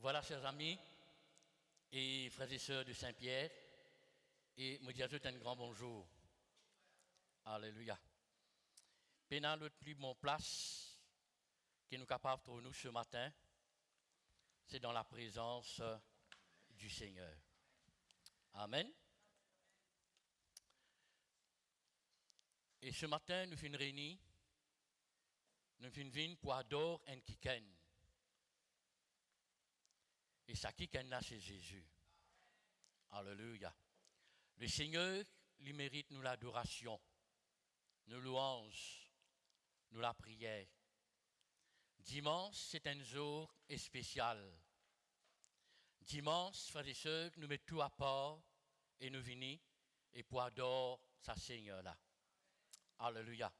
Voilà, chers amis et frères et sœurs de Saint-Pierre, et me dire un grand bonjour. Alléluia. Pénal le plus bon place que nous capables de nous ce matin, c'est dans la présence du Seigneur. Amen. Et ce matin, nous finissons réunis, nous finissons pour adorer un kiken. Et ça kiken là, c'est Jésus. Alléluia. Le Seigneur lui mérite nous l'adoration, nous louanges, nous la prière. Dimanche, c'est un jour spécial. Dimanche, frères et sœurs, nous mettons tout à part et nous venons et pour adorer sa Seigneur là. Alléluia.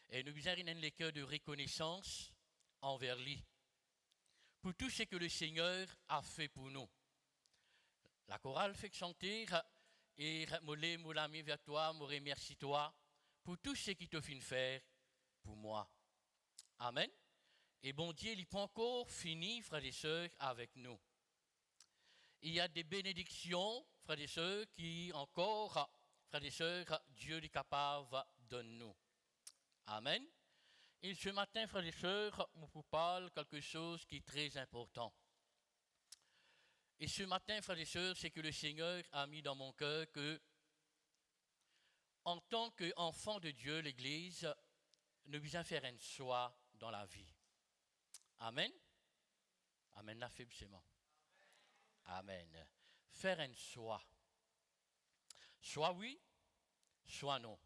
Et nous avons un cœur de reconnaissance envers lui pour tout ce que le Seigneur a fait pour nous. La chorale fait chanter et mon ami vers toi, me remercie toi pour tout ce qu'il t'a fait faire pour moi. Amen. Et bon Dieu, il n'est pas encore fini, frères et sœurs, avec nous. Il y a des bénédictions, frères et sœurs, qui encore, frères et sœurs, Dieu est capable de nous. Amen. Et ce matin, frères et sœurs, je vous parle quelque chose qui est très important. Et ce matin, frères et sœurs, c'est que le Seigneur a mis dans mon cœur que, en tant qu'enfant de Dieu, l'Église, nous devons faire un choix dans la vie. Amen. Amen, affaiblissement. Amen. Faire un choix. Soit oui, soit non.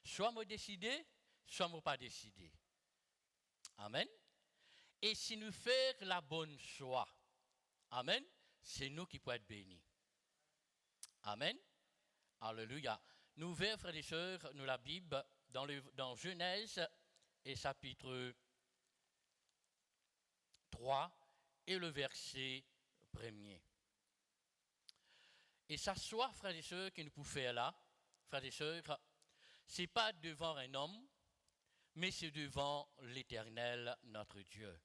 Soit me décider, soit me pas décider. Amen. Et si nous faisons la bonne choix, amen, c'est nous qui pouvons être bénis. Amen. Alléluia. Nous verrons, frères et sœurs, nous la Bible dans Genèse et chapitre 3 et le verset 1er. Et ça soit, frères et sœurs, que nous pouvons faire là, frères et sœurs, ce n'est pas devant un homme, mais c'est devant l'Éternel, notre Dieu.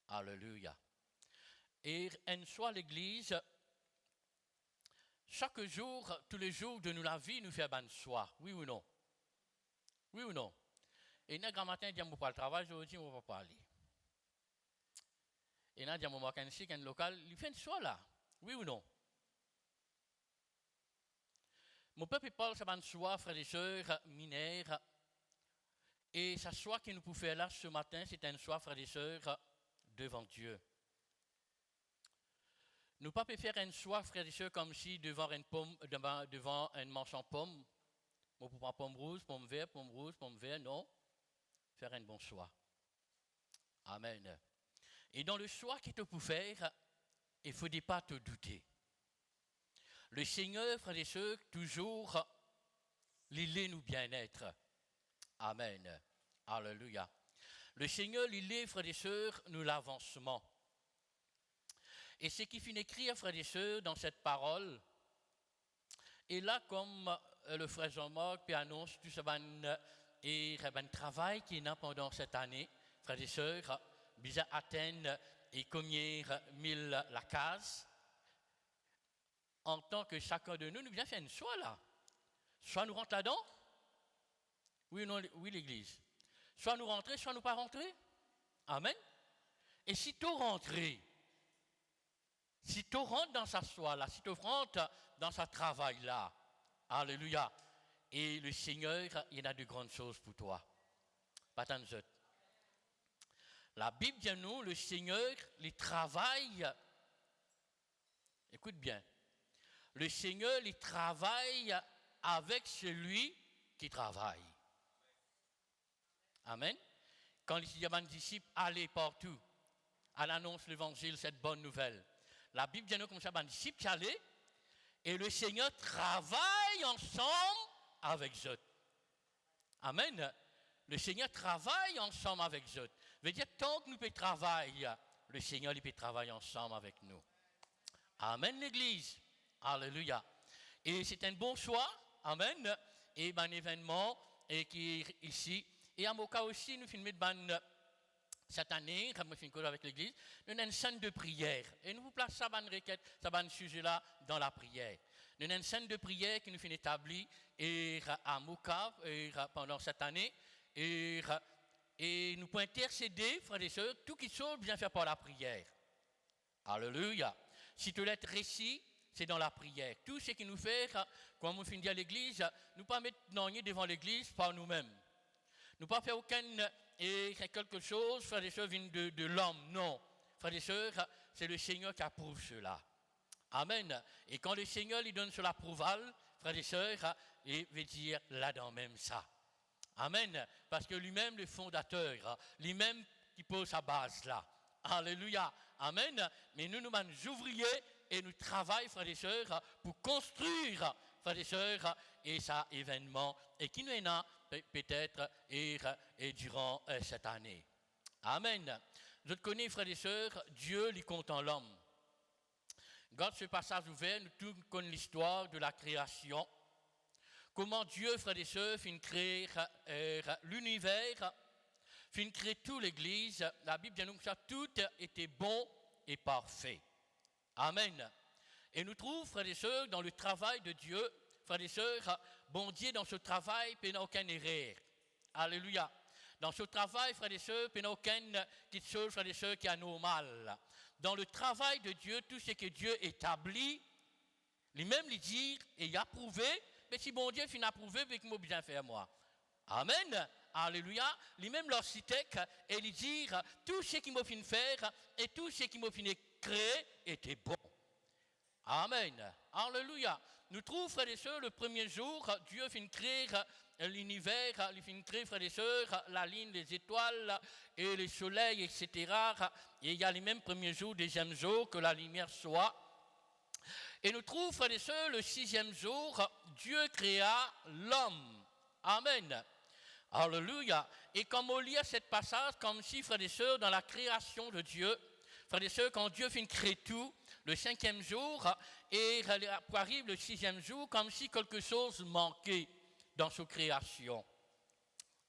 Alléluia. Et en soit l'Église, chaque jour, tous les jours de la vie, nous faisons un choix. Oui ou non? Oui ou non? Et un grand matin, il dit, je ne vais pas le travail, aujourd'hui, je ne vais pas aller. Et il dit, je vais un local, il fait un choix là. Oui ou non? Mon peuple parle de un choix, frères et sœurs, mineurs. Et ce choix que nous pouvons faire là ce matin, c'est un choix, frères et sœurs, devant Dieu. Nous ne pouvons pas faire un choix, frères et sœurs, comme si devant une pomme, devant un manchon pomme, on peut prendre pomme rouge, pomme verte, pomme rouge, pomme verte, non. Faire un bon choix. Amen. Et dans le choix que tu peux faire, il ne faut pas te douter. Le Seigneur, frères et sœurs, toujours, il est nous bien-être. Amen. Alléluia. Le Seigneur, il est, frères et sœurs, nous l'avancement. Et ce qui finit écrit, frères et sœurs, dans cette parole, et là, comme le frère Jean-Marc annonce tout ce travail qu'il a pendant cette année, frères et sœurs, bisa atteindre et combien mille la case, en tant que chacun de nous, nous bien faire une choix là. Soit nous rentrons là-dedans, oui ou non, oui l'Église. Soit nous rentrer, soit nous pas rentrer. Amen. Et si tu rentres, si tu rentres dans sa choix là, si tu rentres dans sa travail là, alléluia. Et le Seigneur, il y a de grandes choses pour toi. Pas tant de La Bible dit nous, le Seigneur, il travaille. Écoute bien. Le Seigneur, il travaille avec celui qui travaille. Amen. Quand il dit à mes disciples, allez partout, à l'annonce de l'évangile, cette bonne nouvelle. La Bible dit nous comme ça, mes disciples qui allaient, et le Seigneur travaille ensemble avec eux. Amen. Le Seigneur travaille ensemble avec eux. Veut dire, tant que nous pouvons travailler, le Seigneur il peut travailler ensemble avec nous. Amen, l'Église. Alléluia. Et c'est un bon choix. Amen. Et un événement et qui est ici. Et à Moka aussi, nous filmons cette année, comme je suis avec l'église, nous avons une scène de prière. Et nous vous plaçons ça bonne requête, ça bonne sujet-là dans la prière. Nous avons une scène de prière qui nous fait établie à Mouka pendant cette année. Et nous pouvons intercéder, frères et sœurs, tout qui soit bien fait par la prière. Alléluia. Si tu l'être récit, c'est dans la prière. Tout ce qui nous fait, quand on finit à l'église, nous ne pas mettre devant l'église par nous-mêmes. Nous ne pas faire quelque chose, frères et sœurs, vient de l'homme. Non. Frères et sœurs, c'est le Seigneur qui approuve cela. Amen. Et quand le Seigneur lui donne cela approval, frères et sœurs, il veut dire là-dedans même ça. Amen. Parce que lui-même, le fondateur, lui-même qui pose sa base là. Alléluia. Amen. Mais nous sommes ouvriers et nous travaillons, frères et sœurs, pour construire, frères et sœurs, et ça événement, et qui nous est là, peut-être, et durant cette année. Amen. Je connais, frères et sœurs, Dieu lui compte en l'homme. Quand ce passage ouvert, nous tous connaissons l'histoire de la création. Comment Dieu, frères et sœurs, finit créer l'univers, finit créer toute l'Église. La Bible dit nous que ça, tout était bon et parfait. Amen. Et nous trouvons, frères et sœurs, dans le travail de Dieu, frères et sœurs, bon Dieu, dans ce travail, il n'y a aucune erreur. Alléluia. Dans ce travail, frères et sœurs, il n'y a aucune petite chose, frères et sœurs, qui est anormale. Dans le travail de Dieu, tout ce que Dieu établit, lui-même lui dire, et il a prouvé, mais si bon Dieu finit à prouver, il m'a bien fait moi. Amen. Alléluia. Lui-même leur cité et lui dire, tout ce qu'il m'a fait faire et tout ce qu'il m'a fait créer était bon. Amen. Alléluia. Nous trouvons, frères et sœurs, le premier jour, Dieu finit créer l'univers, il finit créer, frères et sœurs, la ligne, les étoiles et les soleils, etc. Et il y a les mêmes premiers jours, deuxième jour, que la lumière soit. Et nous trouvons, frères et sœurs, le sixième jour, Dieu créa l'homme. Amen. Alléluia. Et comme on lit cette passage, comme si, frères et sœurs, dans la création de Dieu, frères et sœurs, quand Dieu finit créer tout, le cinquième jour, et arrive le sixième jour, comme si quelque chose manquait dans sa création.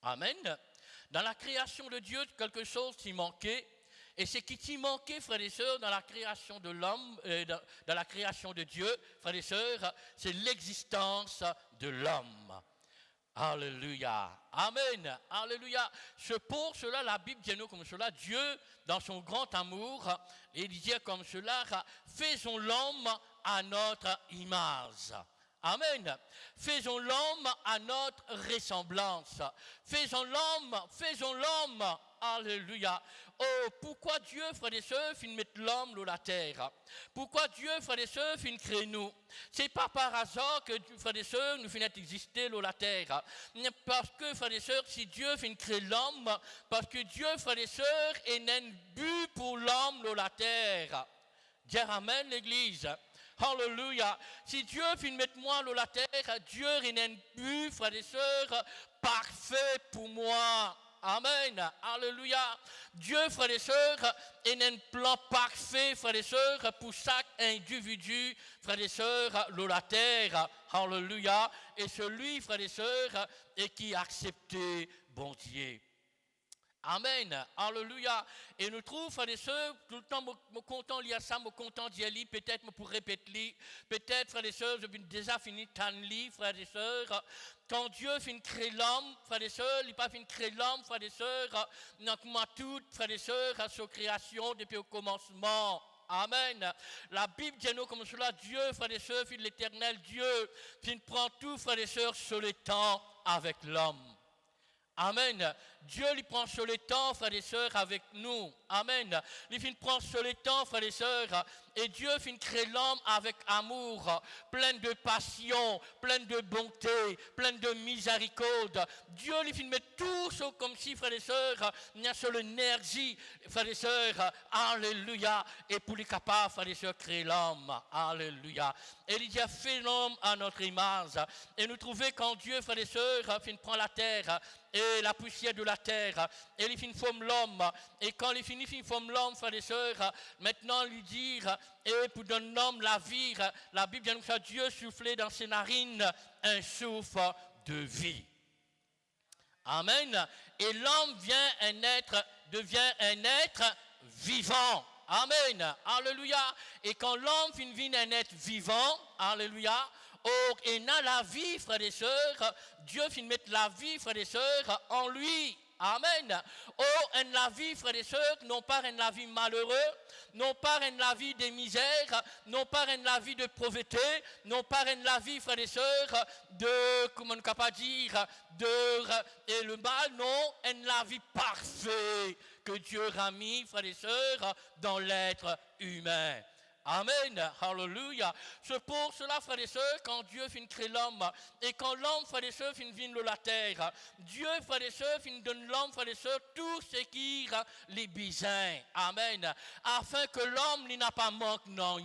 Amen. Dans la création de Dieu, quelque chose s'y manquait. Et ce qui t'y manquait, frères et sœurs, dans la création de l'homme, dans la création de Dieu, frères et sœurs, c'est l'existence de l'homme. Alléluia. Amen. Alléluia. C'est pour cela, la Bible dit nous comme cela, Dieu, dans son grand amour, il dit comme cela, faisons l'homme à notre image. Amen. Faisons l'homme à notre ressemblance. Faisons l'homme. Alléluia. Oh, pourquoi Dieu, frères et sœurs, finit mettre l'homme sur la terre? Pourquoi Dieu, frères et sœurs, finit créer nous? C'est pas par hasard que, frères et sœurs, nous finissons exister sur la terre. Parce que, frères et sœurs, si Dieu finit créer l'homme, parce que Dieu, frères et sœurs, est un but pour l'homme sur la terre. Dire amen, l'église. Alléluia. Si Dieu finit mettre moi sur la terre, Dieu est un but, frères et sœurs, parfait pour moi. Amen. Alléluia. Dieu, frères et sœurs, est un plan parfait, frères et sœurs, pour chaque individu, frères et sœurs, sur la terre. Alléluia. Et celui, frères et sœurs, est qui a accepté bon Dieu. Amen. Alléluia. Et nous trouvons, frères et sœurs, tout le temps, je suis content de lire ça, je suis content d'y aller, peut-être pour répéter, peut-être, frères et sœurs, j'ai déjà fini de lire, frères et sœurs. Quand Dieu finit de créer l'homme, frères et sœurs, il n'a pas fini de créer l'homme, frères et sœurs, nous avons tout, frères et sœurs, à sa création depuis le commencement. Amen. La Bible dit nous comme cela, Dieu, frères et sœurs, fils de l'éternel Dieu, qui prend tout, frères et sœurs, sur le temps avec l'homme. Amen. Dieu lui prend sur le temps, frères et sœurs, avec nous. Amen. Il finit prendre sur le temps, frères et sœurs. Et Dieu finit créer l'homme avec amour, plein de passion, plein de bonté, plein de miséricorde. Dieu lui finit mettre tout ça comme si, frères et sœurs, il y a sur l'énergie, frères et sœurs. Alléluia. Et pour les capables, frères et sœurs, créer l'homme. Alléluia. Et il dit, fait l'homme à notre image. Et nous trouvons quand Dieu, frères et sœurs, finit prendre la terre et la poussière de la terre, et il finit forme l'homme, et quand il finit forme l'homme, frères et sœurs, maintenant lui dire, et pour donner l'homme la vie, la Bible dit que Dieu soufflait dans ses narines un souffle de vie. Amen. Et l'homme devient un être vivant. Amen. Alléluia. Et quand l'homme finit un être vivant, alléluia, et n'a la vie, frères et sœurs, Dieu finit mettre la vie, frères et sœurs, en lui. Amen. Oh, en la vie, frères et sœurs, non pas en la vie malheureux, non pas en la vie des misères, non pas en la vie de pauvreté, non pas en la vie, frères et sœurs, de, comment on ne peut pas dire, et le mal, non, en la vie parfaite que Dieu a mis, frères et sœurs, dans l'être humain. Amen, hallelujah. C'est pour cela, frères et sœurs, quand Dieu finit créer l'homme, et quand l'homme, frères et sœurs, finit vivre la terre, Dieu, frères et sœurs, finit donner l'homme, frères et sœurs, tout ce qui les besoins. Amen. Afin que l'homme n'a pas manque non.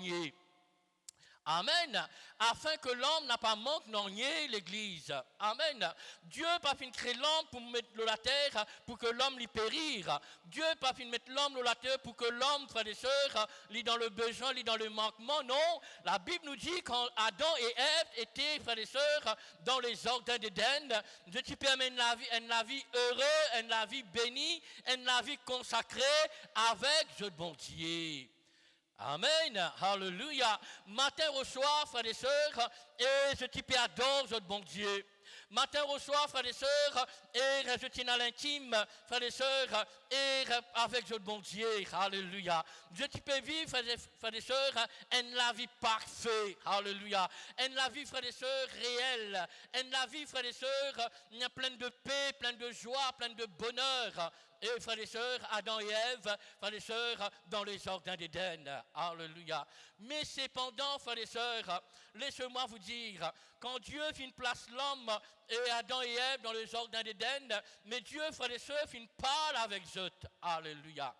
Amen. Afin que l'homme n'a pas manque non l'église. Amen. Dieu n'a pas fini de créer l'homme pour mettre la terre pour que l'homme lui périr. Dieu n'a pas fini de mettre l'homme la terre pour que l'homme, frères et sœurs, lit dans le besoin, lit dans le manquement. Non. La Bible nous dit quand Adam et Ève étaient, frères et sœurs, dans les jardins d'Éden, Dieu te permet une vie heureuse, une vie bénie, une vie consacrée avec je bon Dieu. Amen, hallelujah. Matin au soir, frères et sœurs, et je t'y adore, je bon Dieu. Matin au soir, frères et sœurs, et je tiens à l'intime, frères et sœurs, et avec je bon Dieu, alléluia. Je t'y peux vivre, frères et sœurs, en la vie parfaite, alléluia. En la vie, frères et sœurs, réelle. En la vie, frères et sœurs, il y a plein de paix, plein de joie, plein de bonheur. Et frères et sœurs, Adam et Ève, frères et sœurs, dans les jardins d'Éden. Alléluia. Mais cependant, frères et sœurs, laissez-moi vous dire, quand Dieu finit place l'homme et Adam et Ève dans les jardins d'Éden, mais Dieu, frères et sœurs, finit parle avec eux. Alléluia.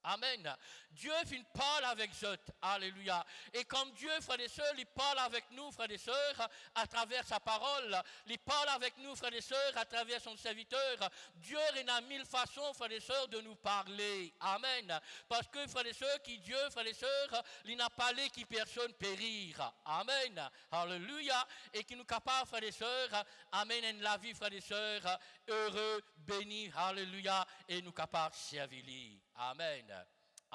Amen. Dieu finit parle avec eux. Alléluia. Et comme Dieu, frères et sœurs, il parle avec nous, frères et sœurs, à travers sa parole. Il parle avec nous, frères et sœurs, à travers son serviteur. Dieu en a mille façons, frères et sœurs, de nous parler. Amen. Parce que, frères et sœurs, qui Dieu, frères et sœurs, il n'a parlé qui personne périr. Amen. Alléluia. Et qui nous capable, frères et sœurs, amen, en la vie, frères et sœurs, heureux, bénis, alléluia, et nous capables de servir. Amen.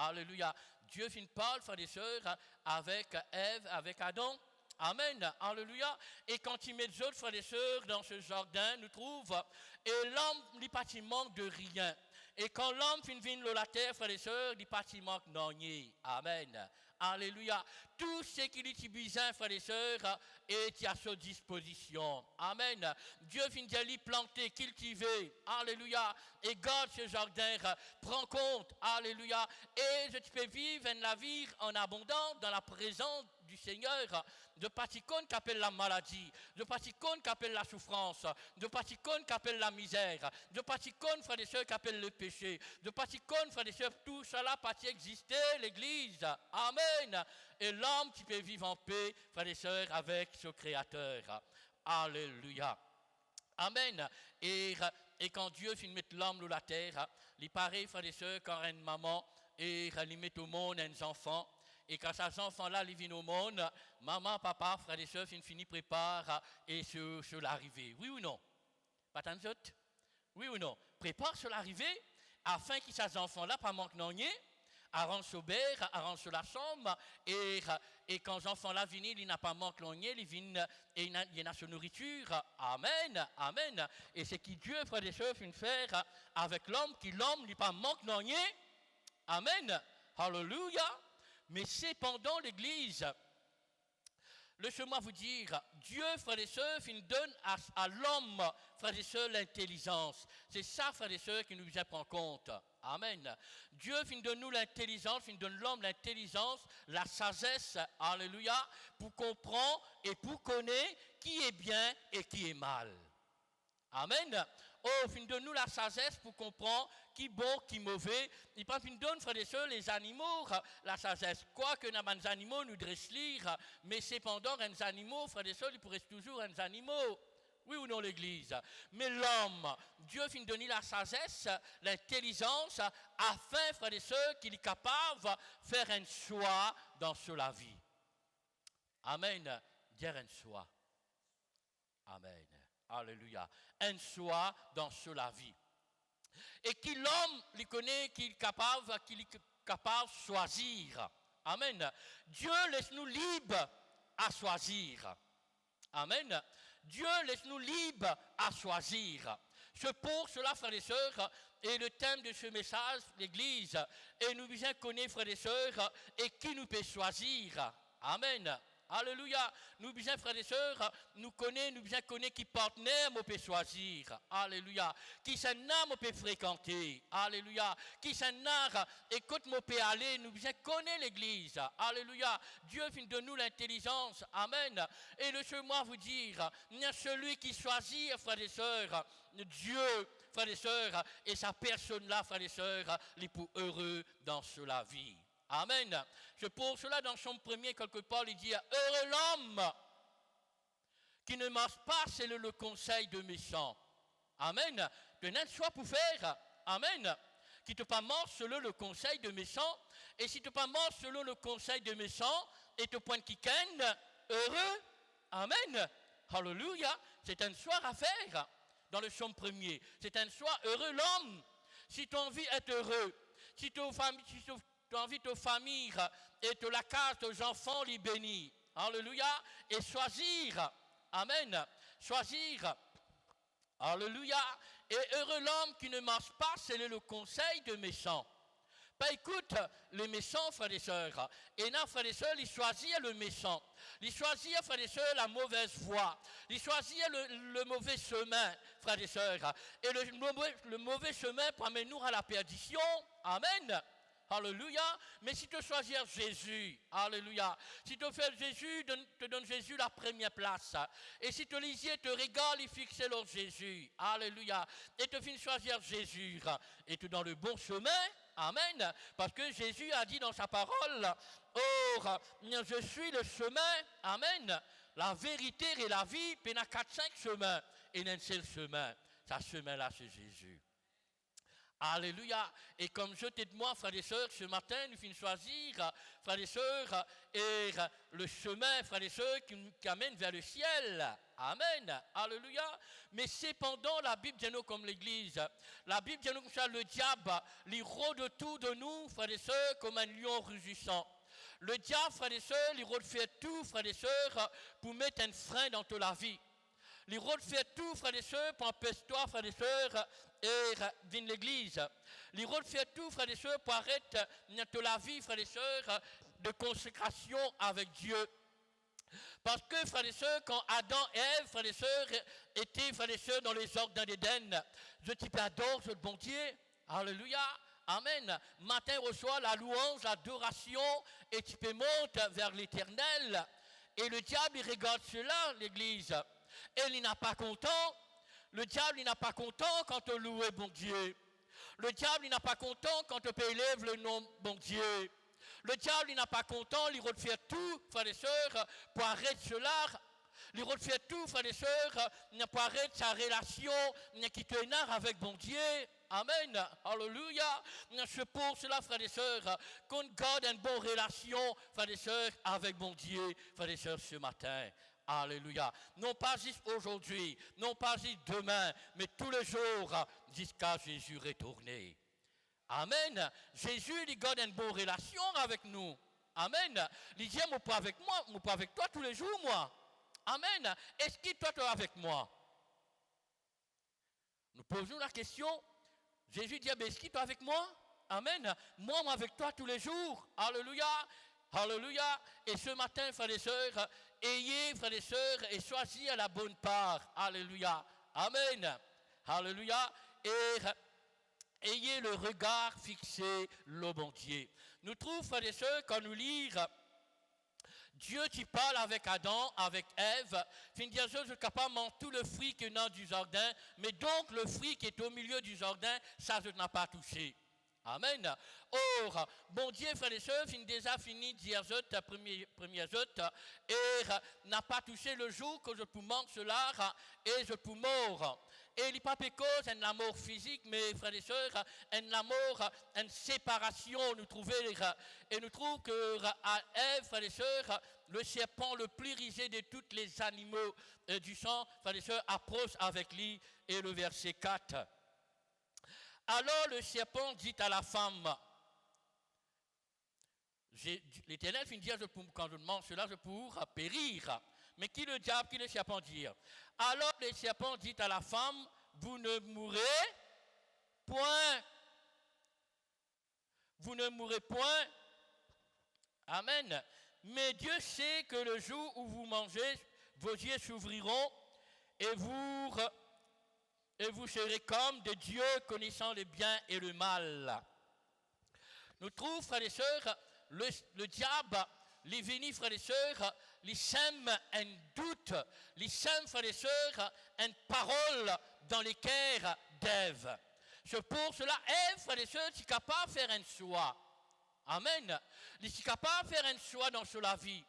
Alléluia. Dieu finit parle, frères et sœurs, avec Ève, avec Adam. Amen. Alléluia. Et quand il met les autres frères et sœurs dans ce jardin, nous trouvons, et l'homme n'est pas il manque de rien. Et quand l'homme finit de la terre, frères et sœurs, il n'est pas il manque non. Amen. Alléluia. Tout ce qu'il est besoin, frères et sœurs, est à sa disposition. Amen. Dieu finit de lui planter, cultiver. Alléluia. Et garde ce jardin. Prends compte. Alléluia. Et je peux vivre la vie en abondance dans la présence du Seigneur. De particone qu'appelle la maladie. De particone qu'appelle la souffrance. De particone qu'appelle la misère. De particone, frères et sœurs, qu'appelle le péché. De particone, frères et sœurs, tout cela partie exister, l'église. Amen. Et l'homme qui peut vivre en paix, frères et sœurs, avec ce Créateur. Alléluia. Amen. Et quand Dieu finit de mettre l'homme sur la terre, il paraît, frères et sœurs, quand une maman, et il met au monde un enfant. Et quand ces enfants-là viennent au monde, maman, papa, frères et sœurs, finit prépare et sur l'arrivée. Oui ou non? Pas tant de autres? Oui ou non? Prépare sur l'arrivée afin que ces enfants-là pas manquent non rien. Arrange au ber, arrange sur la chambre, et quand les enfants là viennent, il n'a pas manqué l'oignon, ils viennent et il y a sa nourriture. Amen, amen. Et c'est qui Dieu, frères et sœurs, fait faire avec l'homme, qui l'homme n'a pas manqué l'oignon. Amen, hallelujah. Mais cependant l'Église, laissez-moi vous dire, Dieu, frères et sœurs, il donne à l'homme, frères et sœurs, l'intelligence. C'est ça, frères et sœurs, qui nous prend en compte. Amen. Dieu donne nous l'intelligence, il donne l'homme l'intelligence, la sagesse, alléluia, pour comprendre et pour connaître qui est bien et qui est mal. Amen. Oh, il donne nous la sagesse pour comprendre qui est bon, qui est mauvais. Il donne, frères et sœurs, les animaux, la sagesse. Quoique les animaux nous dressent lire, mais cependant, les animaux, frères et sœurs, ils pourraient toujours les animaux. Oui ou non, l'Église? Mais l'homme, Dieu finit de donner la sagesse, l'intelligence, afin, frères et sœurs, qu'il est capable de faire un choix dans la vie. Amen. Dire un choix. Amen. Alléluia. Un choix dans cela vie. Et qui l'homme lui connaît qu'il est capable de choisir. Amen. Dieu laisse-nous libres à choisir. Amen. Dieu laisse-nous libres à choisir. C'est pour cela, frères et sœurs, et le thème de ce message, l'Église, et nous bien connaître, frères et sœurs, et qui nous peut choisir. Amen. Alléluia. Nous bien, frères et sœurs, nous bien connaître qui partenaire nous peut choisir. Alléluia. Qui s'en a nous peut fréquenter. Alléluia. Qui s'en a, écoute nous peut aller, nous bien connaître l'église. Alléluia. Dieu fait de nous l'intelligence. Amen. Et laissez-moi vous dire, celui qui choisit, frères et sœurs, Dieu, frères et sœurs, et sa personne-là, frères et sœurs, les plus heureux dans cela vie. Amen. C'est pour cela, dans son premier, quelque part, il dit, heureux l'homme qui ne marche pas selon le conseil de méchants. Amen. De n'être soit pour faire. Amen. Qui ne pas marche selon le conseil de méchants. Et si tu ne pas marche selon le conseil de méchants, et te point qui ken, heureux. Amen. Alléluia. C'est un soir à faire. Dans le psaume premier. C'est un soir heureux l'homme. Si tu as envie d'être heureux. Si tu as envie de famille et de la case aux enfants les bénis. Alléluia. Et choisir. Amen. Choisir. Alléluia. Et heureux l'homme qui ne marche pas selon le conseil de méchants. Ben écoute, les méchants, frères et sœurs, et là, frères et sœurs, ils choisissent le méchant. Ils choisissent, frères et sœurs, la mauvaise voie. Ils choisissent le mauvais chemin, frères et sœurs. Et le mauvais chemin pour amener nous à la perdition. Amen. Alléluia. Mais si tu choisis Jésus, alléluia. Si tu fais Jésus, te donne Jésus la première place. Et si tu lisais, te regardes et fixes sur Jésus, alléluia. Et tu finis choisir Jésus. Et tu es dans le bon chemin. Amen. Parce que Jésus a dit dans sa parole, or, je suis le chemin. Amen. La vérité et la vie, puis il y a 4-5 chemins. Et il y a un seul chemin. Ce chemin-là, c'est Jésus. Alléluia. Et comme je t'ai dit, moi, frères et sœurs, ce matin, nous finissons choisir, frères et sœurs, et le chemin, frères et sœurs, qui amène vers le ciel. Amen. Alléluia. Mais cependant, la Bible dit nous comme l'Église. La Bible dit nous comme ça, le diable, il rôde autour de nous, frères et sœurs, comme un lion rugissant. Le diable, frères et sœurs, il rôde fait tout, frères et sœurs, pour mettre un frein dans toute la vie. Il rôde fait tout, frères et sœurs, pour empêcher toi, frères et sœurs, et venir l'église. Il rôde fait tout, frères et sœurs, pour arrêter de la vie, frères et sœurs, de consécration avec Dieu. Parce que, frères et sœurs, quand Adam et Ève, frères et sœurs, étaient, frères et sœurs, dans les jardins d'Éden, je t'y adore, ce bon Dieu. Alléluia. Amen. Matin reçoit la louange, l'adoration, et tu peux monter vers l'éternel. Et le diable, il regarde cela, l'église. Et il n'a pas content. Le diable, il n'a pas content quand on loue bon Dieu. Le diable, il n'a pas content quand on peut élever le nom bon Dieu. Le diable, il n'a pas content, il refait tout, frères et sœurs, pour arrêter cela. Il refait tout, frères et sœurs, pour arrêter sa relation qui tenait avec bon Dieu. Amen. Alléluia. C'est pour cela, frères et sœurs, qu'on garde une bonne relation, frères et sœurs, avec bon Dieu, frères et sœurs, ce matin. Alléluia. Non pas juste aujourd'hui, non pas juste demain, mais tous les jours, jusqu'à Jésus retourner. Amen. Jésus, il garde une bonne relation avec nous. Amen. Il dit, moi pas avec moi, moi pas avec toi tous les jours, moi. Amen. Est-ce que toi, tu es avec moi? Nous posons la question. Jésus dit, est-ce que tu es avec moi? Amen. Moi, avec toi tous les jours. Alléluia. Alléluia. Et ce matin, frères et sœurs, ayez, frères et sœurs, et choisis à la bonne part. Alléluia. Amen. Alléluia. Et ayez le regard fixé le bon Dieu. Nous trouvons, frères et sœurs, quand nous lisons, Dieu qui parle avec Adam, avec Ève, fin de dire, je suis capable de manger tout le fruit qui est dans du jardin, mais donc le fruit qui est au milieu du jardin, ça je n'ai pas touché. Amen. Or, bon Dieu, frères et sœurs, fin déjà fini d'hier premier zot, et n'a pas touché le jour que je peux manquer cela, et je peux mort. Et il n'est pas cause de l'amour physique, mais frères et sœurs, un amour, une séparation, nous trouvons, et nous trouvons que à Ève, frères et sœurs, le serpent le plus risé de tous les animaux du sang, frères et sœurs, approche avec lui, et le verset 4. Alors le serpent dit à la femme, l'Éternel finit de dire, quand je demande cela, je pourrais périr. Mais qui le diable, qui le serpent dire? Alors le serpent dit à la femme, vous ne mourrez point. Vous ne mourrez point. Amen. Mais Dieu sait que le jour où vous mangez, vos yeux s'ouvriront et vous serez comme des dieux connaissant le bien et le mal. Nous trouvons, frères et sœurs, le diable, les vénis, frères et sœurs, les sème un doute, les sème, frères et sœurs, une parole dans les cœurs d'Ève. C'est pour cela, Ève, frères et sœurs, est capable de faire un choix. Amen. Il est capable de faire un choix dans la vie.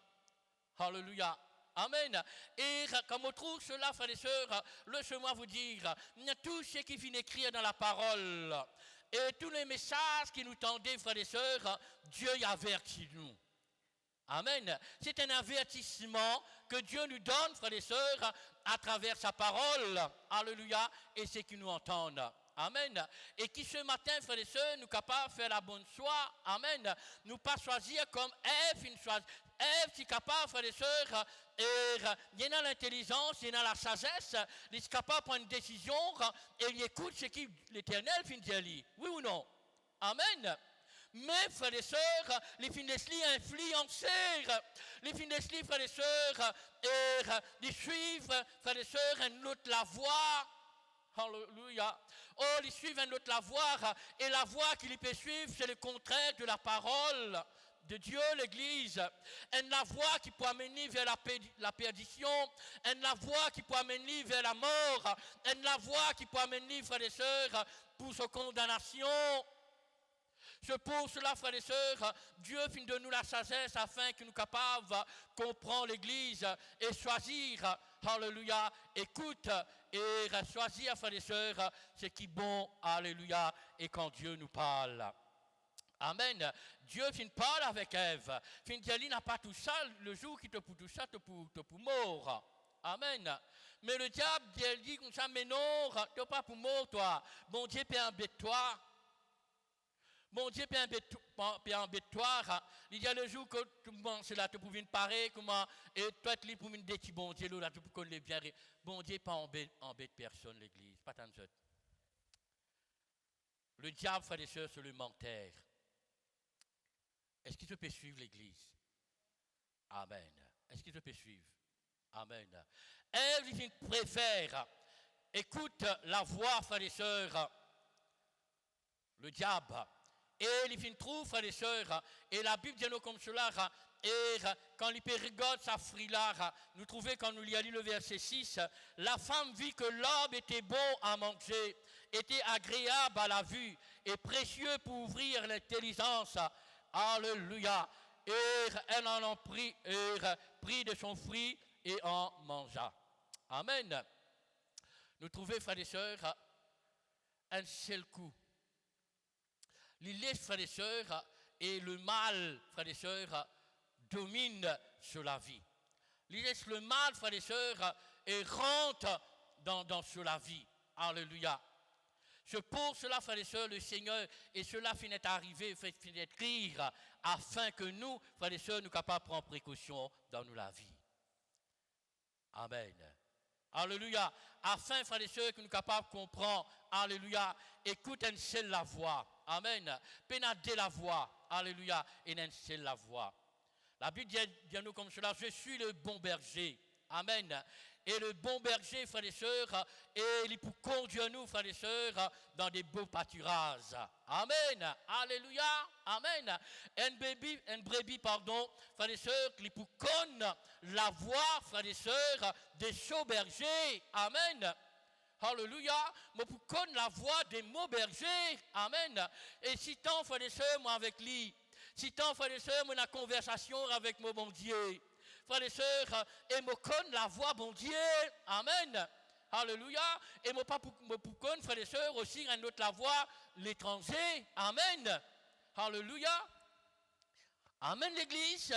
Alléluia. Amen. Et comme on trouve cela, frères et sœurs, laissez-moi vous dire, tout ce qui finit écrit dans la parole et tous les messages qui nous tendaient, frères et sœurs, Dieu y avertit nous. Amen. C'est un avertissement que Dieu nous donne, frères et sœurs, à travers sa parole. Alléluia. Et ceux qui nous entendent. Amen. Et qui ce matin, frères et sœurs, nous capables de faire la bonne choix. Amen. Nous pas choisir comme Ève, Ève, c'est capable, frères et sœurs, il y a l'intelligence, il y a la sagesse, il est capable de prendre une décision et il écoute ce qui l'Éternel finit de dire. Oui ou non? Amen. Mais, frères et sœurs, les finesslis influencés, les finesslis, frères et sœurs, les suivre, frères et sœurs, un autre la voix. Alléluia. Oh, ils suivent un autre la voix, et la voix qu'ils peuvent suivre, c'est le contraire de la parole de Dieu, l'Église. La voix qui peut amener vers la perdition, la voix qui peut amener vers la mort, la voix qui peut amener, frères et sœurs, pour sa condamnation. C'est pour cela, frères et sœurs, Dieu finit de nous la sagesse afin que nous soyons capables de comprendre l'Église et choisir, alléluia, écoute et choisir, frères et sœurs, ce qui est bon, alléluia, et quand Dieu nous parle. Amen. Dieu finit parler avec Ève. Finit dire, il n'a pas tout ça, le jour qui te pour tout ça, te pour mort. Amen. Mais le diable dit comme ça, mais non, tu n'es pas pour mort, toi. Bon Dieu peut embêter toi. Bon Dieu peut embêter toi. Il y a le jour que tu penses là, tu peux venir parler, comment, et toi, tu peux venir dire, bon Dieu, là, tu peux connaître bien. Bon Dieu pas embête personne, l'église. Pas tant de. Le diable, frères et sœurs, c'est le menteur. Est-ce qu'il peut suivre l'église? Amen. Est-ce qu'il peut suivre? Amen. Ève, il préfère, écoute la voix, frères et sœurs, le diable. Et il trouve, frères et sœurs, et la Bible dit nous comme cela, et quand il regarde sa frila, nous trouvons quand nous lisons le verset 6, la femme vit que l'homme était bon à manger, était agréable à la vue, et précieux pour ouvrir l'intelligence. Alléluia. Et elle en a pris de son fruit et en mangea. Amen. Nous trouvons, frères et sœurs, un seul coup. L'illégal, frères et sœurs, et le mal, frères et sœurs, domine sur la vie. Le mal, frères et sœurs, et rentre sur la vie. Alléluia. C'est pour cela, frères et sœurs, le Seigneur, et cela finit d'arriver, finit d'écrire, afin que nous, frères et sœurs, nous soyons capables de prendre précaution dans la vie. Amen. Alléluia. Afin, frères et sœurs, que nous soyons capables de comprendre. Alléluia. Écoute un seul la voix. Amen. Pénadez la voix. Alléluia. Et un seul la voix. La Bible dit à nous comme cela, je suis le bon berger. Amen. Et le bon berger, frères et sœurs, et il peut conduire nous, frères et sœurs, dans des beaux pâturages. Amen. Alléluia. Amen. Un brebis, frères et sœurs, il peut connaître la voix, frères et sœurs, des chaux bergers. Amen. Alléluia. Mais pour connaître la voix des mots bergers. Amen. Et si tant, frères et sœurs, moi avec lui. Si tant, frères et sœurs, moi la conversation avec mon bon Dieu. Frères et sœurs, et me connaître la voix bon Dieu. Amen. Alléluia. Et moi pas pour connaître, frères et sœurs, aussi un autre la voix l'étranger. Amen. Alléluia. Amen l'église.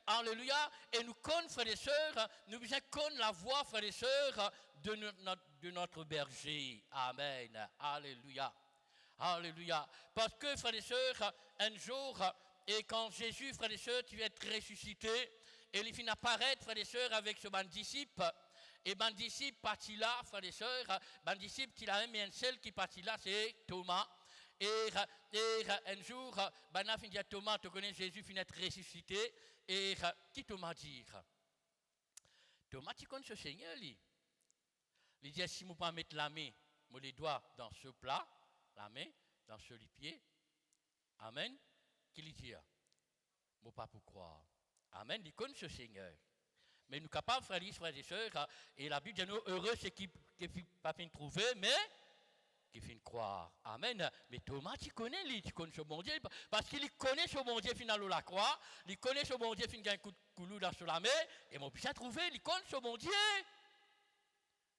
Alléluia. Et nous connaissons, frères et sœurs, nous connaissons la voix, frères et sœurs, de notre berger. Amen. Alléluia. Alléluia. Parce que, frères et sœurs, un jour, et quand Jésus, frères et sœurs, tu vas être ressuscité, et il finit apparaître, frères et sœurs, avec ce ban disciple. Et ban disciple parti là, frères et sœurs, ban disciple, il a même un seul qui parti là, c'est Thomas. Et un jour, ben a fini à Thomas, tu connais Jésus finit être ressuscité. Et qui Thomas dit? Thomas, tu connais ce Seigneur, lui. Il dit, si je ne pas mettre la main, les doigts dans ce plat, la main, dans ce pied, amen, qu'il dit? Je ne pas pour croire. Amen, il connaît ce Seigneur. Mais nous sommes capables, frères et sœurs, et la Bible dit, nous heureux, c'est qui ne pas fin trouver, mais qui finit croire. Amen. Mais Thomas, tu connais lui, tu connais ce bon Dieu, parce qu'il connaît ce bon Dieu final la croix, il connaît ce bon Dieu fin un coup de coulou dans la main, et mon bien trouvé, il connaît ce bon Dieu.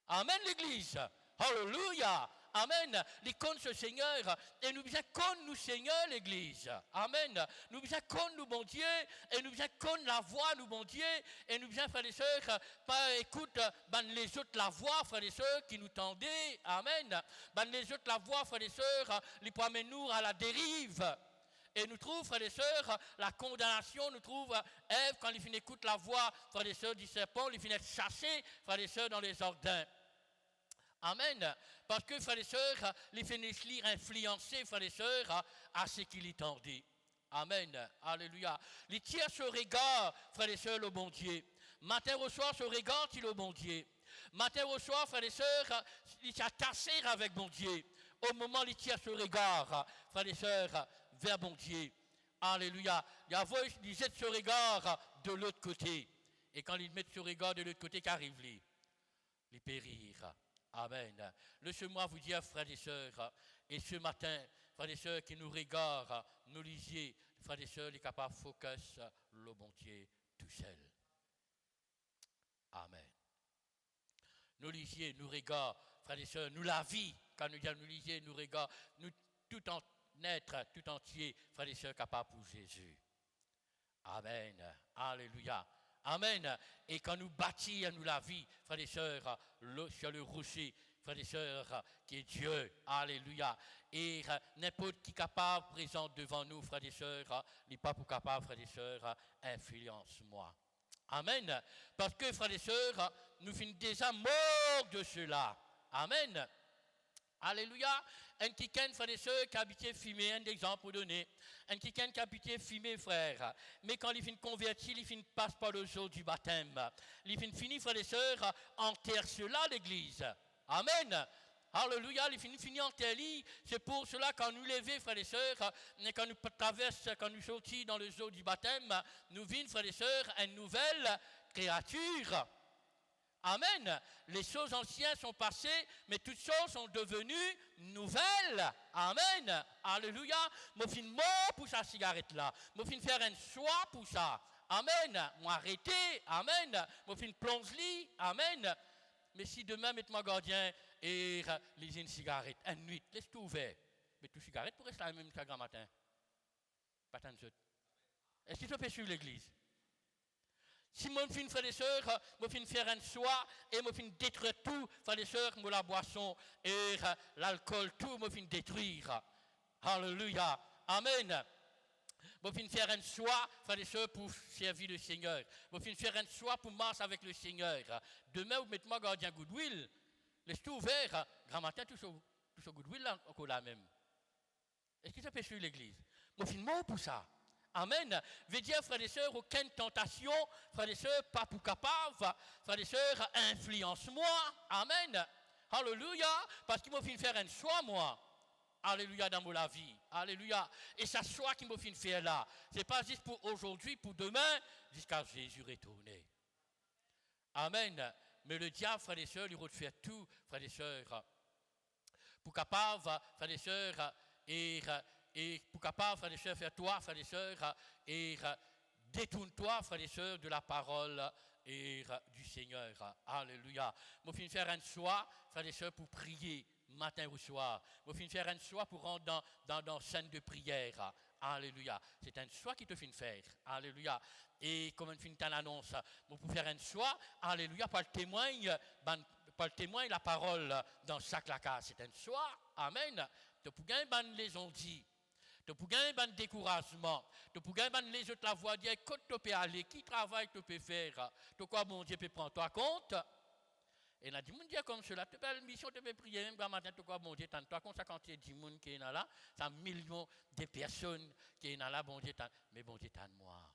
Amen l'église. Alléluia. Amen. Il connaît ce Seigneur, et nous bien connaître nous Seigneur l'église. Amen. Nous bien connaître nous bon Dieu, et nous bien connaître la voix nous bon Dieu, et nous bien frères et sœurs, pas écoute les autres la voix frères et sœurs qui nous tendaient. Amen. Les autres la voix frères et sœurs, les promènent nous à la dérive. Et nous trouvons, frères et sœurs, la condamnation, nous trouvons Ève, quand il finit écoute la voix, frères et sœurs, du serpent, il finit chasser, frères et sœurs, dans les ordins. Amen. Parce que, frères et sœurs, les finissent lire influencer, frères et sœurs, à ce qu'il est tendu. Amen. Alléluia. Les tiers ce regard, frères et sœurs, le bon Dieu. Matin au soir, ce regard, il le bon Dieu. Matin au soir, frères et sœurs, il s'attache avec bon Dieu. Au moment où il tire ce regard, frères et sœurs, vers bon Dieu. Alléluia. Il y a disait ce regard de l'autre côté. Et quand il met ce regard de l'autre côté, qu'arrive-il? Il périr. Amen. Laissez-moi vous dire, frères et sœurs, et ce matin, frères et sœurs qui nous regardent, nous lisiez, frères et sœurs, les capables focus le bon Dieu tout seul. Amen. Nous lisiez, nous regardons, frères et sœurs, nous la vie, quand nous disons nous lisiez, nous regardons, nous tout en être, tout entier, frères et sœurs, capables pour Jésus. Amen. Alléluia. Amen. Et quand nous bâtissons nous la vie, frères et sœurs, sur le rocher, frères et sœurs, qui est Dieu. Alléluia. Et n'importe qui capable présent devant nous, frères et sœurs, n'est pas pour capable, frères et sœurs, influence-moi. Amen. Parce que, frères et sœurs, nous finissons déjà morts de cela. Amen. Alléluia. Un quelqu'un, frères et sœurs, qui habitait fumé, un exemple pour donner. Un quelqu'un qui habitait fumé, frère. Mais quand il finit converti, il finit passe par le jour du baptême. Il finit, frères et sœurs, enterre cela l'église. Amen. Alléluia, il finit en terre. C'est pour cela, quand nous levons, frères et sœurs, quand nous traversons, quand nous sortons dans le jour du baptême, nous vîmes, frères et sœurs, une nouvelle créature. Amen. Les choses anciennes sont passées, mais toutes choses sont devenues nouvelles. Amen. Alléluia. Moi, je suis mort pour sa cigarette là. Moi, je faire un choix pour ça. Amen. Moi, arrêter. Amen. Moi, je plonge-lit. Amen. Mais si demain, mettez-moi gardien et lisez une cigarette, une nuit, laisse tout ouvert. Mais toute cigarette pour rester la même chaque matin. Pas tant de choses. Est-ce que tu peux suivre l'église? Si mon fin frères et sœurs, je fin faire un choix et je fin détruire tout, frères et sœurs, la boisson et l'alcool, tout, je fin détruire. Alléluia. Amen. Je fin faire un choix, frères et sœurs, pour servir le Seigneur. Je fin faire un choix pour marcher avec le Seigneur. Demain, vous mettez-moi gardien goodwill. Laisse tout ouvert. Grand matin, tout ce goodwill là, encore là même. Est-ce que ça peut suivre l'église? Je fin mort pour ça. Amen. Veut dire, frères et sœurs, aucune tentation, frères et sœurs, pas pour capable, frères et sœurs, influence-moi. Amen. Alléluia. Parce qu'il m'a fait faire un choix, moi. Alléluia dans la vie. Alléluia. Et ce choix qu'il m'a fait faire là, ce n'est pas juste pour aujourd'hui, pour demain, jusqu'à Jésus retourner. Amen. Mais le diable, frères et sœurs, il refait tout, frères et sœurs, pour capable, frères et sœurs, et pour capable, frères et sœurs, faire toi, frères et sœurs, et détourne-toi, frères et sœurs, de la parole et du Seigneur. Alléluia. Moi, je vais faire un soir, frères et sœurs, pour prier matin ou soir. Moi, je vais faire un soir pour rentrer dans scène de prière. Alléluia. C'est un soir qui te fait faire. Alléluia. Et comme une telle annonce, moi, pour faire un soir, alléluia, par le témoin, la parole dans chaque lacage. C'est un soir. Amen. Tu peux gagner les ont dit. Tu peux gagner un découragement. Tu peux gagner les autres la voix dire écoute, tu peux aller, qui travaille, tu peux faire. Tu quoi, mon Dieu, peut prendre toi compte. Et il a dit, mon Dieu, comme cela, tu peux mission, tu peux prier, même quand matin, tu quoi, mon Dieu, tant toi, comme ça, quand tu dis, mon qui est là, c'est millions de personnes qui sont là, bon Dieu, mais bon Dieu, tant de moi.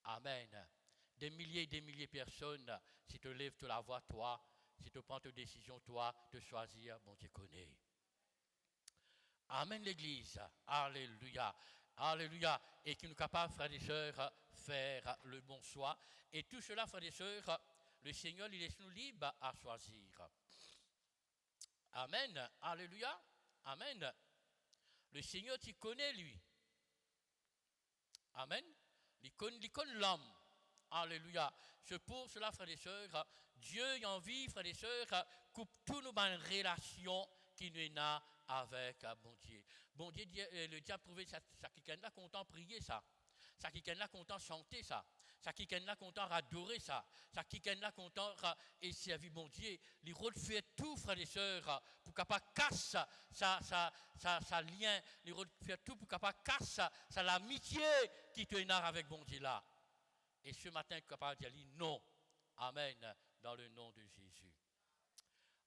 Amen. Des milliers et des milliers de personnes, si tu lèves, tu la vois, toi, si tu prends tes décisions, toi, de choisir, bon Dieu connaît. Amen, l'Église. Alléluia. Alléluia. Et qui nous capable, frères et sœurs, faire le bon choix. Et tout cela, frères et sœurs, le Seigneur, il laisse nous libres à choisir. Amen. Alléluia. Amen. Le Seigneur, tu connais lui. Amen. Il connaît l'homme. Alléluia. C'est pour cela, frères et sœurs, Dieu a envie, frères et sœurs, coupe toutes nos relations qui nous a avec bon Dieu. Bon Dieu, le diable trouvait ça qui est là content prier ça. Ça qui est là content chanter ça. Ça qui est là content adorer ça. Ça qui est là content et servir bon Dieu. Il refait tout, frères et sœurs, pour capable casse ça lien. Il refait tout pour capable casse ça l'amitié qui te narre avec bon Dieu là. Et ce matin, il est capable de dire non. Amen. Dans le nom de Jésus.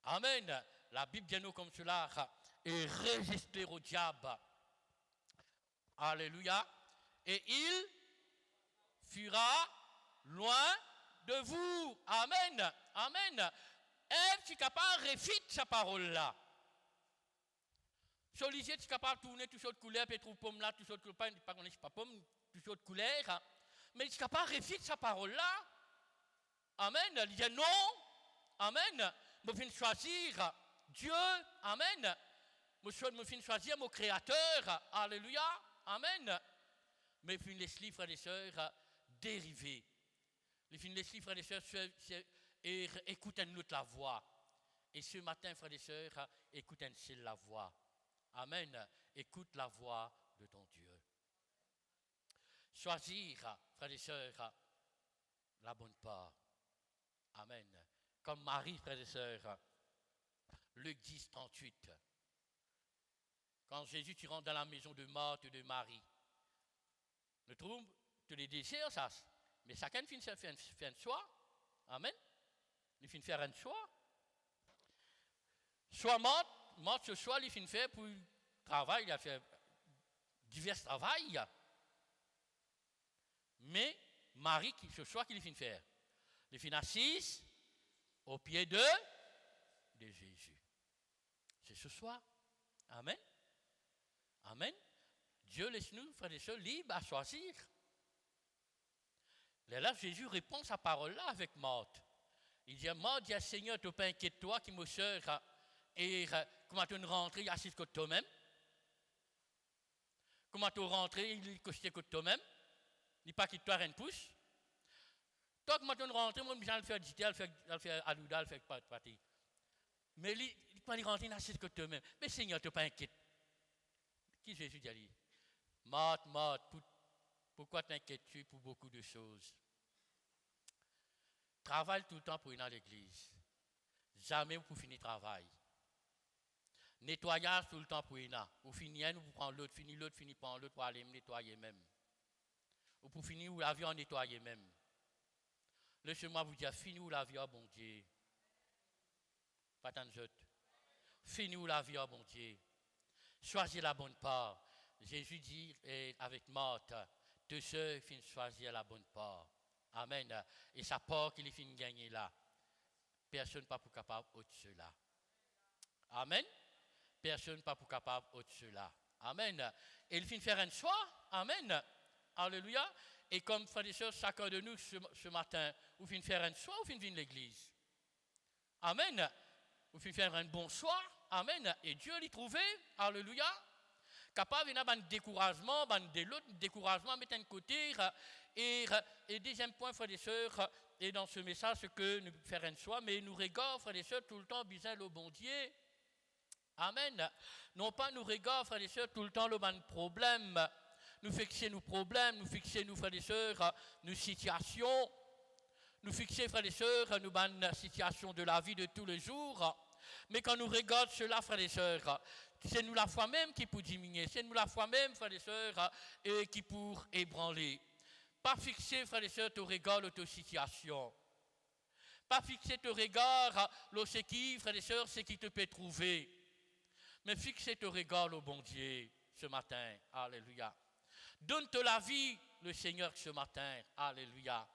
Amen. La Bible dit nous comme cela. Et résister au diable. Alléluia. Et il fuira loin de vous. Amen. Amen. Elle est capable de réfuter sa parole-là. Sollicite est capable de tourner toutes sortes de couleurs, puis trouve pomme là, toutes sortes de couleurs, pas pomme, toutes sortes de couleurs. Mais il est capable de réfuter sa parole-là. Amen. Il dit non. Amen. Je vais choisir Dieu. Amen. Je vais choisir mon Créateur. Alléluia. Amen. Mais je vais les frères et sœurs dériver. Les frères et sœurs écoutent une autre la voix. Et ce matin, frères et sœurs, écoute une seule la voix. Amen. Écoute la voix de ton Dieu. Choisir, frères et sœurs, la bonne part. Amen. Comme Marie, frères et sœurs, Luc 10, 38. Quand Jésus, tu rentres dans la maison de Marthe et de Marie, le trouve, tu les désirs, ça. Mais chacun finit faire un choix. Amen. Il finit faire un choix. Soit Marthe, ce choix, il finit faire pour le travail, il a fait divers travails. Mais Marie, ce choix qu'il finit faire, il finit assise au pied de Jésus. C'est ce soir. Amen. Amen. Dieu laisse nous, frères et sœurs, libres à choisir. Là, Jésus répond sa parole-là avec Marthe. Il dit, Marthe, dit, Seigneur, tu pas inquiète toi qui me sœur et comment tu rentres assise contre toi-même. Comment tu rentres, il est costé contre toi-même. Il n'est pas quitte toi rien pousse. Toi, comment tu rentres, moi, je vais le faire diter, je vais le faire alouda, je vais le faire partir. Mais il ne peut pas rentrer assise contre toi-même. Mais Seigneur, tu pas inquiète. Qui Jésus dit? Marthe, pourquoi t'inquiètes-tu pour beaucoup de choses? Travaille tout le temps pour aller dans l'église. Jamais pour finir le travail. Nettoyage tout le temps pour aller. Ou finir, vous prenez l'autre, finir prendre l'autre pour aller me nettoyer même. Ou pour finir, ou la vie en nettoyer même. Laissez-moi vous dire, fini ou la vie, oh bon Dieu. Pas tant de autres. Fini ou la vie, oh bon Dieu. Choisir la bonne part. Jésus dit avec Marthe, tous ceux qui finissent choisir la bonne part. Amen. Et sa part qu'il finit gagner là. Personne pas pour capable au-dessus là. Amen. Personne pas pour capable au-dessus là. Amen. Et il finit faire un choix. Amen. Alléluia. Et comme frères et sœurs, chacun de nous ce matin, vous finissez faire un soir ou finissez venir l'église. Amen. Vous finissez faire un bon soir. Amen. Et Dieu l'y trouvé. Alléluia. Capable de un découragement, découragement, mettre un côté. Et deuxième point, frères et sœurs, et dans ce message, ce que nous faisons un soir, mais nous regardons, frères et sœurs, tout le temps, bizarre le bon Dieu. Amen. Non pas nous regardons, frères et sœurs, tout le temps le bon problème. Nous fixer nos problèmes, nous fixer nos frères et sœurs, nos situations. Nous fixer, frères et sœurs, nos bonnes situations de la vie de tous les jours. Mais quand nous regardons cela, frères et sœurs, c'est nous la foi même qui peut diminuer. C'est nous la foi même, frères et sœurs, qui pour ébranler. Pas fixer, frères et sœurs, ton regard de ta situation. Pas fixer ton regard, ce qui, frères et sœurs, c'est qui te peut trouver. Mais fixer ton regard au bon Dieu ce matin. Alléluia. Donne-te la vie, le Seigneur, ce matin. Alléluia.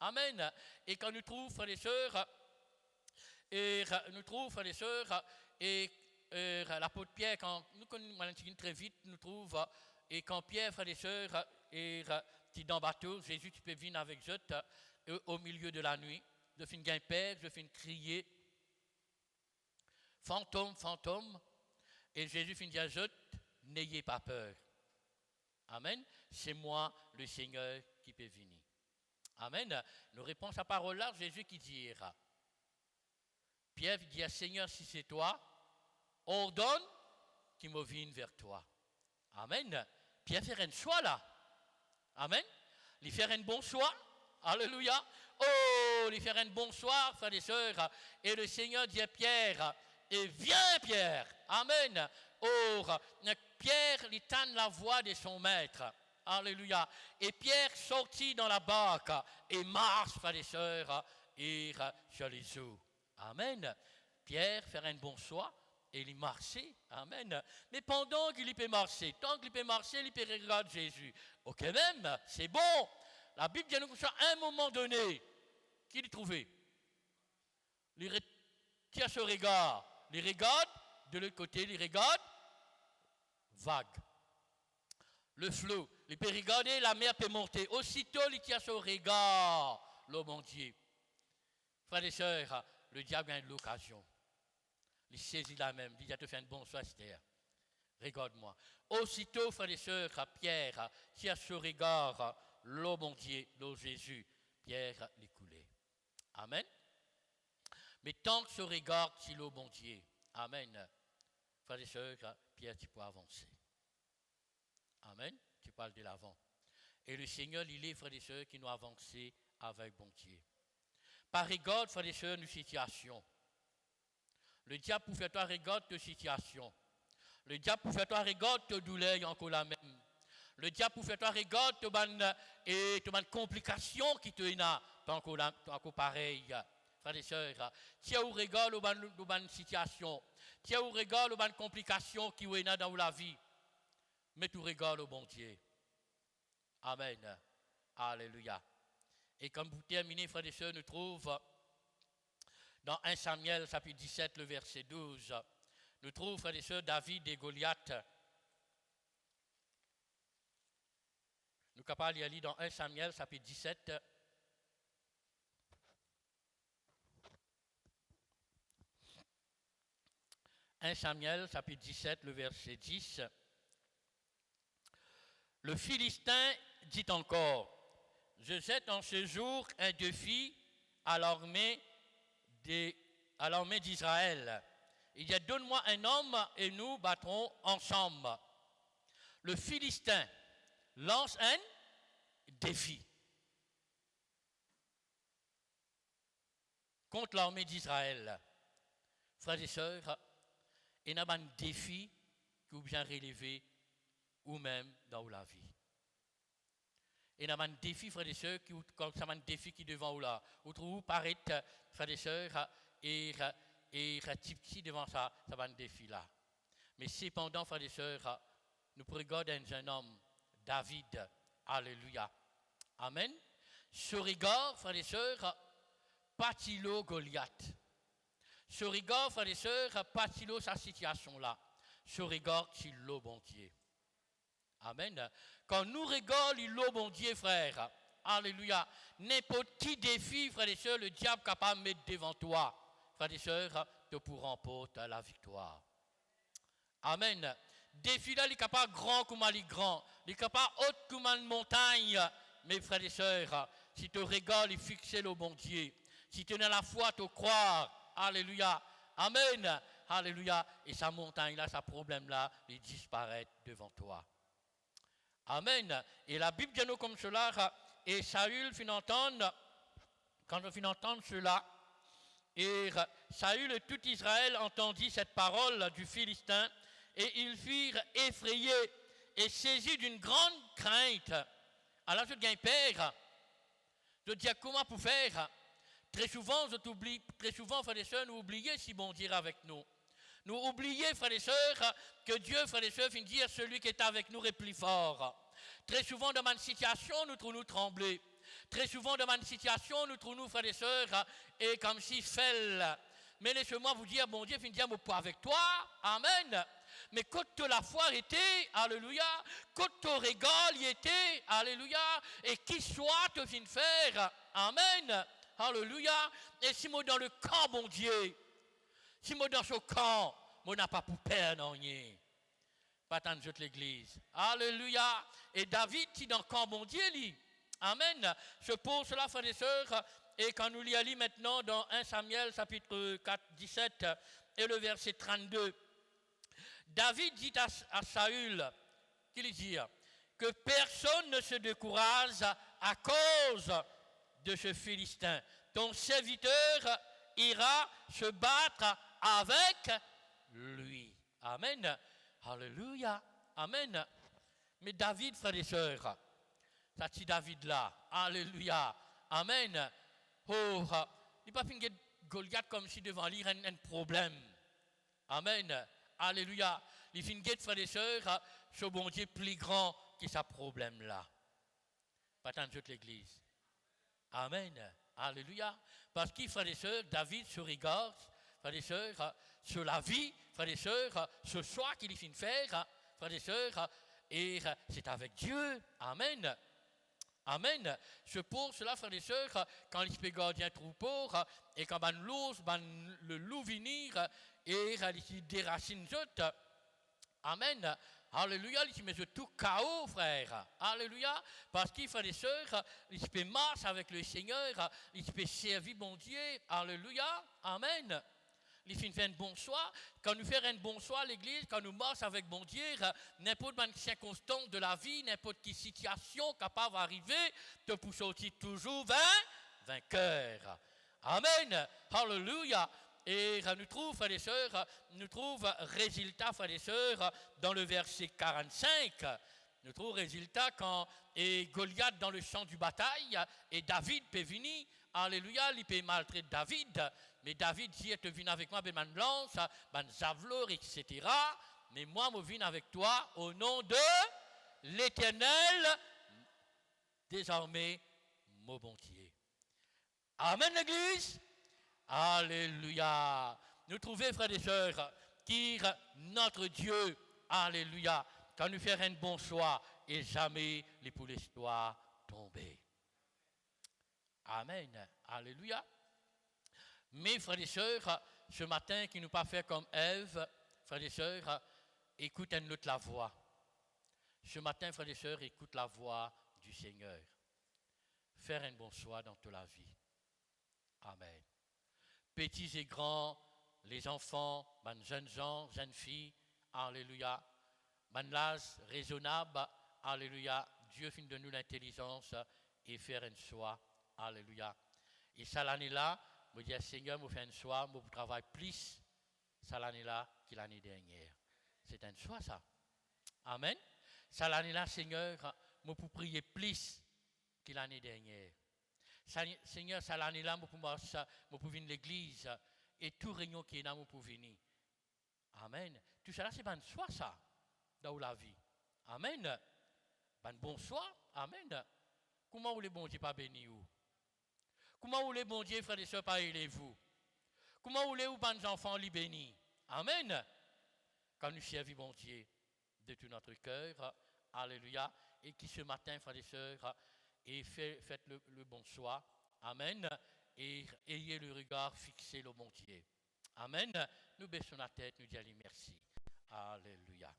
Amen. Et quand nous trouvons, frères et sœurs, et l'apôtre Pierre, quand nous connaissons très vite, nous trouvons, et quand Pierre, frères et sœurs, et dans le bateau, Jésus, tu peux venir avec eux au milieu de la nuit. Je finis un père, je finis crier. Fantôme, fantôme. Et Jésus finit dire, n'ayez pas peur. Amen. C'est moi, le Seigneur, qui peut venir. Amen. Nous répondons à sa parole là, Jésus qui dira. Pierre dit, Seigneur, si c'est toi, ordonne qu'il me vienne vers toi. Amen. Pierre fait un choix là. Amen. Il fait un bon choix. Alléluia. Oh, il fait un bon soir, frères et sœurs. Et le Seigneur dit à Pierre, et viens Pierre. Amen. Or, Pierre, il tend la voix de son maître. Alléluia. Et Pierre sortit dans la barque et marche, frères et sœurs, et sur les eaux. Amen. Pierre fait un bon choix et il marchait. Amen. Mais pendant qu'il peut marcher, tant qu'il peut marcher, il peut regarder Jésus. Ok, même, c'est bon. La Bible dit nous qu'à un moment donné, qui l'a trouvé? Il retire ce regard. Il regarde, de l'autre côté, il regarde, vague. Le flot. Il peut regarder, la mer peut monter. Aussitôt, il tire ce regard, le bon Dieu. Frères et sœurs, le diable a l'occasion. Il saisit la même. Il dit, tu fais un bon soir, Esther. Regarde-moi. Aussitôt, frères et sœurs, Pierre tire ce regard, le bon Dieu, le Jésus. Pierre l'est coulé. Amen. Mais tant que ce regard, c'est le bon Dieu. Amen. Frères et sœurs, Pierre, tu peux avancer. Amen. Tu parles de l'avant. Et le Seigneur, il est, frères et sœurs, qui nous avance avec bon Dieu. Par regard, frères et sœurs, nos situations. Le diable pour faire toi regarde tes situations. Le diable pour faire toi regarde tes douleurs encore la même. Le diable pour faire toi regarde tes complications qui te n'a pas encore pareil. Frères et sœurs, tiens au regard aux bonnes situations. Tiens au regard aux bonnes complications qui est dans la vie. Mais tu regardes au bon Dieu. Amen. Alléluia. Et comme vous terminez, frères et sœurs, nous trouvons dans 1 Samuel, chapitre 17, le verset 12, nous trouvons, frères et sœurs, David et Goliath. Nous sommes capables d'y aller dans 1 Samuel, chapitre 17. « 1 Samuel, chapitre 17, le verset 10. Le Philistin dit encore, je jette en ce jour un défi à l'armée d'Israël. Il dit, donne-moi un homme et nous battrons ensemble. Le Philistin lance un défi contre l'armée d'Israël. Frères et sœurs, il y a un défi que vous bien relevé ou même dans la vie. Il y a un défi, frères et sœurs, quand c'est un défi qui est devant vous là. Vous trouvez paraître, frères et sœurs, et petit devant ça un défi là. Mais cependant, frères et sœurs, nous regardons un jeune homme, David. Alléluia. Amen. Ce regard, frères et sœurs, Patilo Goliath. Ce regard, frères et sœurs, Patilo sa situation là. Ce regard, c'est le bon Dieu. Amen. Quand nous regardons le bon Dieu, frère, Alléluia. N'importe qui défi, frères et sœurs, le diable capable de mettre devant toi. Frères et sœurs, te pour remporter la victoire. Amen. Défi là, il est capable grand comme il est grand. Il est capable haut comme une montagne. Mes frères et sœurs, si tu regardes et fixes le bon Dieu, si tu as la foi, tu croire. Alléluia. Amen. Alléluia. Et sa montagne là, sa problème là, il disparaît devant toi. Amen. Et la Bible dit nous comme cela. Et Saül fit entendre, quand on fit entendre cela, et Saül et tout Israël entendit cette parole du Philistin, et ils furent effrayés et saisis d'une grande crainte. Alors je dis, père, je dis comment pour faire? Très souvent, frères et sœurs, nous oublions si bon Dieu est avec nous. Nous oublions, frères et sœurs, que Dieu, frères et sœurs, finit dire celui qui est avec nous est plus fort. Très souvent, dans ma situation, nous trouvons trembler. Très souvent, dans ma situation, nous trouvons, frères et sœurs, et comme si fell. Mais laissez-moi vous dire, bon Dieu, finit dire, mon poids avec toi. Amen. Mais quand la foi était, alléluia, quand ton régal y était, alléluia, et qui soit te fin faire, amen, alléluia, et si moi dans le camp, bon Dieu, si moi dans ce camp, moi n'a pas pour perdre non rien. Pas tant de l'église. Alléluia. Et David, qui dans le camp, bon Dieu, lui. Amen. Je pose cela, frères et sœurs, et quand nous lisons maintenant dans 1 Samuel, chapitre 4, 17, et le verset 32, David dit à Saül, qu'il dit, que personne ne se décourage à cause de ce Philistin. Ton serviteur ira se battre avec lui. Amen. Alléluia. Amen. Mais David, frères et sœurs, ça dit David là. Alléluia. Amen. Oh, il n'est pas fini de Goliath comme si devant lui, il y a un problème. Amen. Alléluia. Il finit de frères et sœurs, ce bon Dieu plus grand que ce problème-là. Pas tant de l'église. Amen. Alléluia. Parce qu'il, frères et sœurs, David se regarde, frères et sœurs, sur la vie, frères et sœurs, ce choix qu'il finit de faire, frères et sœurs, et c'est avec Dieu. Amen. Amen. C'est pour cela, frères et sœurs, quand l'esprit gardien troupeau, et quand le loup venir, et il déracine tout. Amen. Alléluia. Il met tout chaos, frère. Alléluia. Parce qu'il, frères et sœurs, il peut marcher avec le Seigneur, il peut servir bon Dieu. Alléluia. Amen. Il fait un bon choix. Quand nous faisons un bon choix à l'église, quand nous marchons avec bon Dieu, n'importe quelle circonstance de la vie, n'importe quelle situation capable d'arriver, te pour sortir toujours vainqueur. Amen. Alléluia. Et nous trouvons, frères et sœurs, nous trouvons résultat, frères et sœurs, dans le verset 45. Nous trouvons résultat quand Goliath dans le champ du bataille, et David peut venir. Alléluia, il peut maltraiter David. Mais David dit, tu viens avec moi, ben lance, ben javelot, etc. Mais moi, je viens avec toi au nom de l'Éternel, désormais, mon bon Dieu. Amen, l'Église. Alléluia. Nous trouvons, frères et sœurs, qui notre Dieu, alléluia, quand nous faisons un bon choix et jamais les pour l'histoire tomber. Amen. Alléluia. Mais, frères et sœurs, ce matin, qui nous pas fait comme Ève, frères et sœurs, écoutez-nous la voix. Ce matin, frères et sœurs, écoute la voix du Seigneur. Faire un bon choix dans toute la vie. Amen. Petits et grands, les enfants, les jeunes gens, jeunes filles, alléluia. Man l'âge raisonnable, alléluia. Dieu finit de nous l'intelligence et faire un choix, alléluia. Et ça l'année-là, je dis, Seigneur, je fais un choix, je travaille plus ça l'année-là que l'année dernière. C'est un choix, ça. Amen. Ça l'année-là, Seigneur, je peux prier plus que l'année dernière. Seigneur, ça l'année-là, je peux venir à l'église et tout réunion qui est là, je peux venir. Amen. Tout ça, c'est un choix, ça, dans la vie. Amen. Un bon choix. Amen. Comment vous les bon Dieu pas béni vous? Comment vous les bon Dieu, frères et sœurs, pas élevez-vous? Comment vous les bonnes enfants les bénis? Amen. Quand nous servons bon Dieu de tout notre cœur, alléluia, et qui ce matin, frères et sœurs, et faites le bon choix. Amen. Et ayez le regard fixé le bon Dieu. Amen. Nous baissons la tête, nous disons merci. Alléluia.